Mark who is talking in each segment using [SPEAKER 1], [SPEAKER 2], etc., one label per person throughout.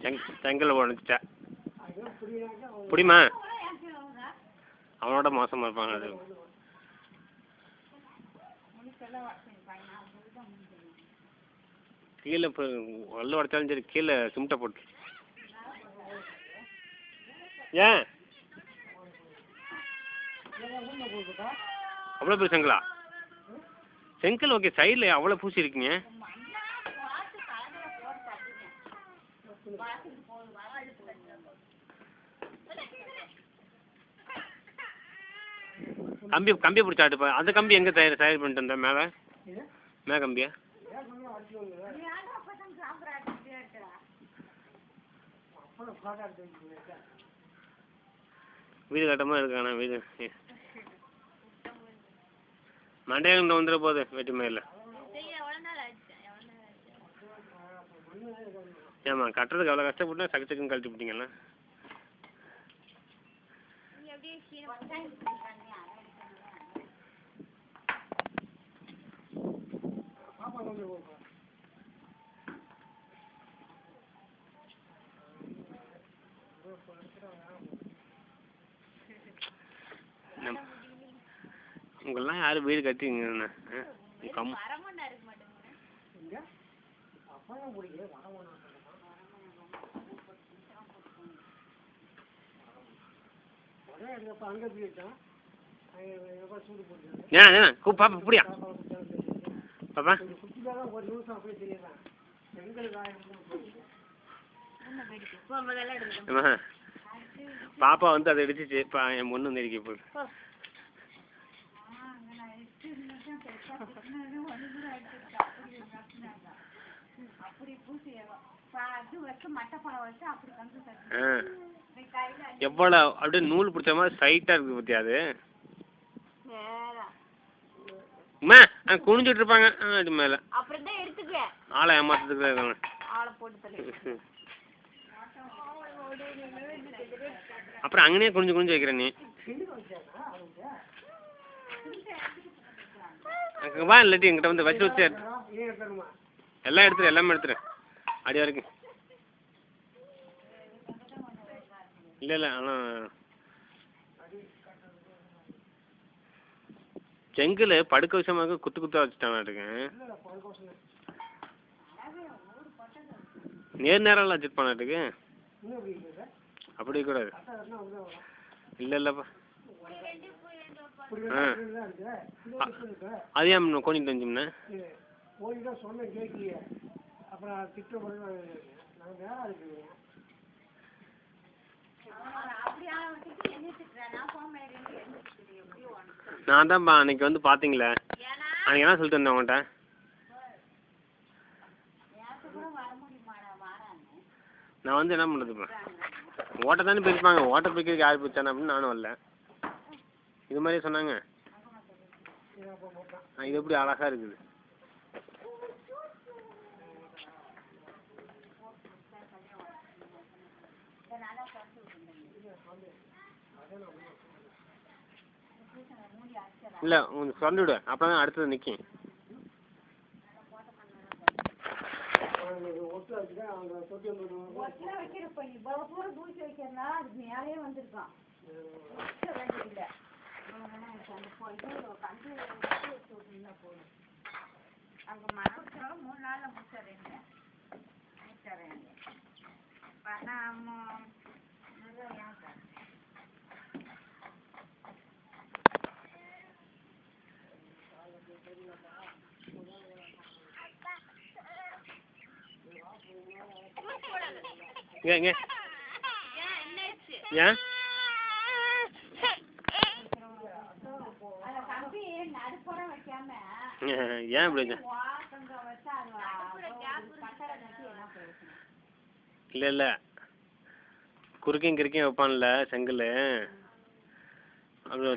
[SPEAKER 1] செங்கல் உடச்சிட்டா புடிமா அவனோட மோசமாக இருப்பாங்க அது கீழே இப்போ வல்ல உடச்சாலும் சரி கீழே சிமெண்ட்டை போட்டு ஏன் அவ்வளோ பெரிய செங்கலா செங்கல் ஓகே சைடில் அவ்வளோ பூசி இருக்கீங்க கம்பி பிடிச்சாட்டுப்பா அந்த கம்பி எங்கே தயார் பண்ணிட்டு வந்தேன் மேலே கம்பியா வீடு கட்டமாக இருக்காண்ணா வீடு மண்டையில வந்துட போகுது வெட்டி மேல ஏமா கட்டுறதுக்கு அவ்வளோ கஷ்டப்பட்டு சக்கச்சக்குன்னு கழட்டி விட்டீங்கண்ணா உங்கெல்லாம் யாரும் வீடு கட்டிங்கண்ணா ஏன் பாப்பா அப்படியா பாப்பா பாப்பா வந்து அதை இடிச்சிச்சு என் பொண்ணு வந்து இடிக்க போகுது எவ்வளோ அப்படியே நூல் பிடிச்ச மாதிரி சைட்டா இருக்கு பத்தியா அது குனிஞ்சிட்டு இருப்பாங்க அது மேல ஆளை ஏமாத்துறதுக்கு அப்புறம் அங்கனே குனிஞ்சு குனிஞ்சு வைக்கிற நீ வா இல்லாட்டி எங்கிட்ட வந்து வச்சு எல்லாம் எடுத்துரு எல்லாமே எடுத்துரு அடி வரைக்கும் இல்லை ஆனால் செங்கல் படுக்க விஷயமாக குத்தா வச்சுட்டானாட்டுங்க நேரெல்லாம் வச்சுருப்பானாட்டுக்கு அப்படி கூடாது இல்லைப்பா அது ஏன் கோணிட்டு வந்துச்சும்ண்ணே நான் தான்ப்பா அன்னைக்கு வந்து பார்த்தீங்களே அன்னைக்கு என்ன சொல்லிட்டு வந்தேன் உங்கள்கிட்ட நான் வந்து என்ன பண்ணுறதுப்பா ஓட்டை தானே பிரிப்பாங்க ஓட்டை பிரிக்கிறதுக்கு யார் பிரிச்சானே அப்படின்னு நானும் வரல இது மாதிரியே சொன்னாங்க இது எப்படி அழகா இருக்குது இல்லை உங்களுக்கு சொல்லி விடு அப்போ தான் அடுத்தது நிற்கும் ஏன் ஏன் இப்படி இல்லை குறுக்கையும் கிறுக்கையும் வைப்பான்ல செங்கல் அப்படி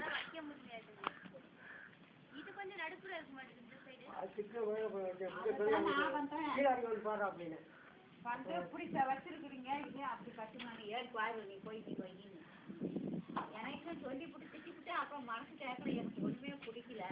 [SPEAKER 1] வச்சிருக்கிறீங்க அப்படி கட்டுமானு எனக்கு சொல்லி திட்டிவிட்டு அப்புறம் மனசு கேட்கல எனக்கு ஒண்ணுமே பிடிக்கல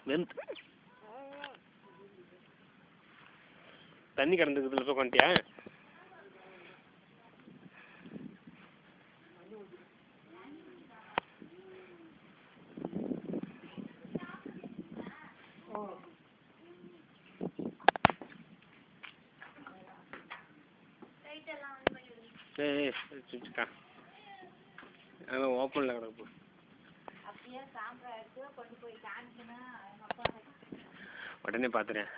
[SPEAKER 1] வெறுத்து தண்ணி கிடந்துக்குதுல போய் கொண்டியா சுவிட்சுக்கா அதெல்லாம் ஓப்பனில் கிடக்கு உடனே பார்த்துறேன்